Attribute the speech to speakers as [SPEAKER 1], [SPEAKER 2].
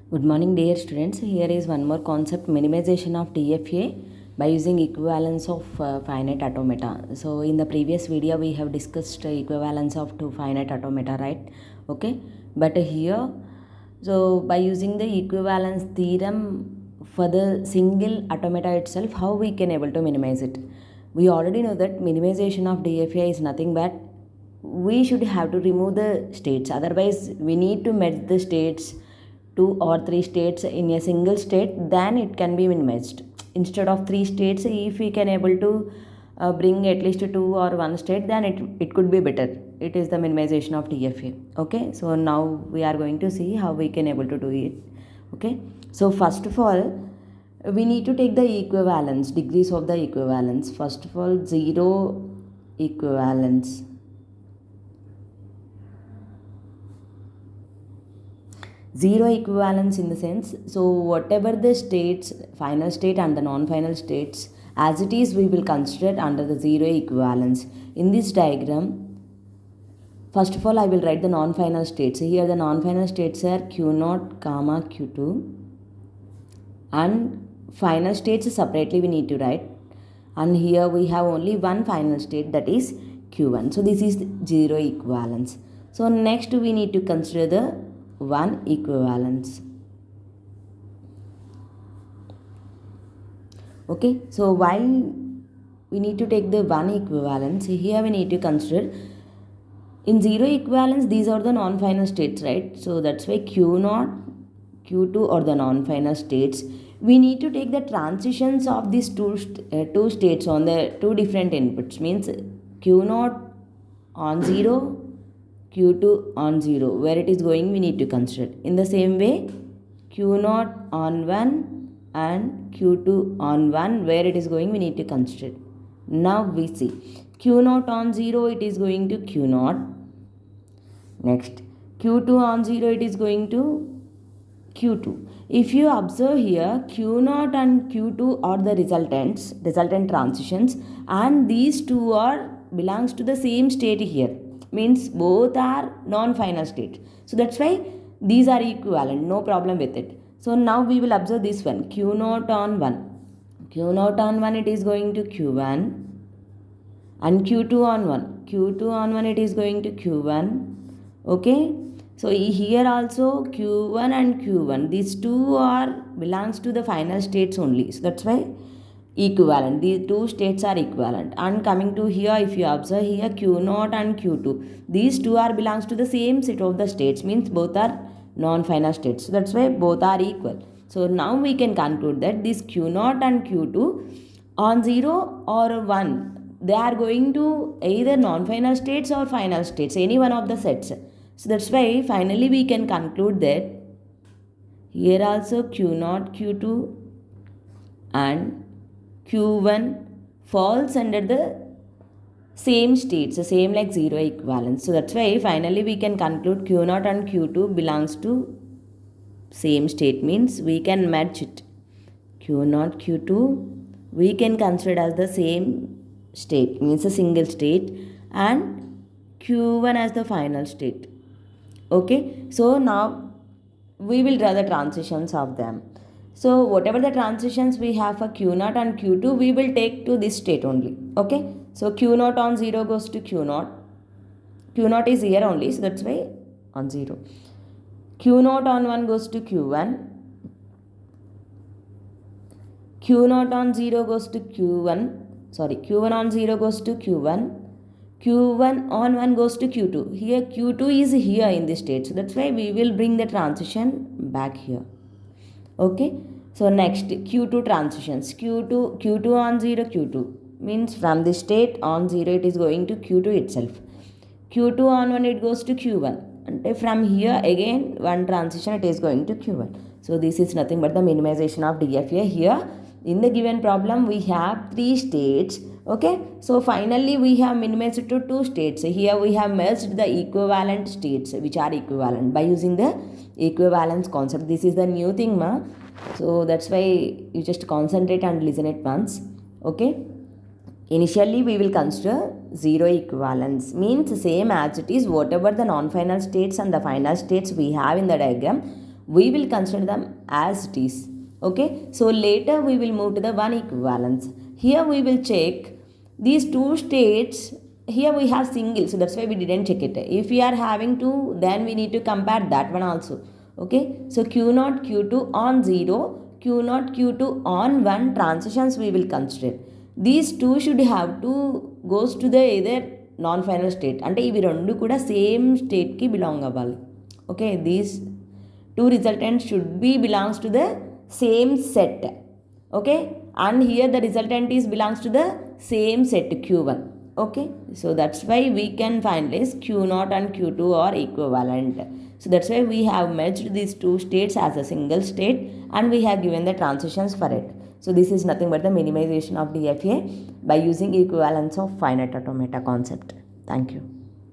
[SPEAKER 1] Good morning, dear students. Here is one more concept, minimization of DFA by using equivalence of finite automata. So in the previous video we have discussed equivalence of two finite automata, right? Okay, but here, so by using the equivalence theorem for the single automata itself, how we can able to minimize it? We already know that minimization of DFA is nothing but we should have to remove the states, otherwise we need to merge the states, two or three states in a single state, then it can be minimized. Instead of three states, if we can able to bring at least two or one state, then it could be better. It is the minimization of DFA. Okay, so now we are going to see how we can able to do it. Okay, so first of all, we need to take the equivalence, degrees of the equivalence. First of all, zero equivalence. Zero equivalence in the sense, so whatever the states, final state and the non-final states, as it is, we will consider under the zero equivalence. In this diagram, first of all, I will write the non-final states. Here the non-final states are Q0, comma Q2, and final states separately we need to write. And here we have only one final state, that is Q1. So this is zero equivalence. So next we need to consider the one equivalence. Okay, so why we need to take the one equivalence? Here we need to consider in zero equivalence, these are the non-final states, right? So that's why Q0, Q2 are the non-final states. We need to take the transitions of these two states on the two different inputs, means Q0 on 0, Q2 on 0, where it is going we need to consider. In the same way, Q0 on 1 and Q2 on 1, where it is going we need to consider. Now we see Q0 on 0, it is going to Q0. Next, Q2 on 0, it is going to Q2. If you observe here, Q0 and Q2 are the resultant transitions, and these two are belongs to the same state here. Means both are non-final state. So that's why these are equivalent, no problem with it. So now we will observe this one, Q0 on 1. Q0 on 1, it is going to Q1, and Q2 on 1. Q2 on 1, it is going to Q1. Okay, so here also Q1 and Q1, these two are belongs to the final states only. So that's why equivalent, these two states are equivalent. And coming to here, if you observe here, Q0 and Q2, these two are belongs to the same set of the states, means both are non-final states. So that's why both are equal. So now we can conclude that this Q0 and Q2 on 0 or 1, they are going to either non-final states or final states, any one of the sets. So that's why finally we can conclude that here also Q0, Q2 and Q1 falls under the same states, the same like zero equivalence. So that's why finally we can conclude Q0 and Q2 belongs to same state, means we can match it. Q0, Q2 we can consider as the same state, means a single state, and Q1 as the final state. Okay, so now we will draw the transitions of them. So whatever the transitions we have for Q0 and Q2, we will take to this state only. Okay, so Q0 on 0 goes to Q0. Q0 is here only, so that's why on 0. Q0 on 1 goes to Q1. Q0 on 0 goes to Q1. Sorry, Q1 on 0 goes to Q1. Q1 on 1 goes to Q2. Here Q2 is here in this state. So that's why we will bring the transition back here. Okay. So next Q2 transitions. Q2 on 0, Q2. Means from this state on 0 it is going to Q2 itself. Q2 on 1 it goes to Q1. And from here again one transition it is going to Q1. So this is nothing but the minimization of DFA. Here in the given problem we have three states. Okay, so finally we have minimized to two states. Here we have merged the equivalent states which are equivalent by using the equivalence concept. This is the new thing, ma. So that's why you just concentrate and listen it once. Okay, initially we will consider zero equivalence, means same as it is whatever the non-final states and the final states we have in the diagram, we will consider them as it is. Okay, so later we will move to the one equivalence. Here we will check these two states. Here we have single, so that's why we didn't check it. If we are having two, then we need to compare that one also. Okay, so q0 q2 on 0, q0 q2 on 1 transitions we will consider. These two should have to goes to the either non final state, అంటే ఇవి రెండు కూడా same స్టేట్కి belong అవ్వాలి. Okay, these two resultants should be belongs to the same set. Okay, and here the resultant is belongs to the same set q1. Okay, so that's why we can finalize q0 and q2 are equivalent. So that's why we have merged these two states as a single state and we have given the transitions for it. So this is nothing but the minimization of DFA by using equivalence of finite automata concept. Thank you.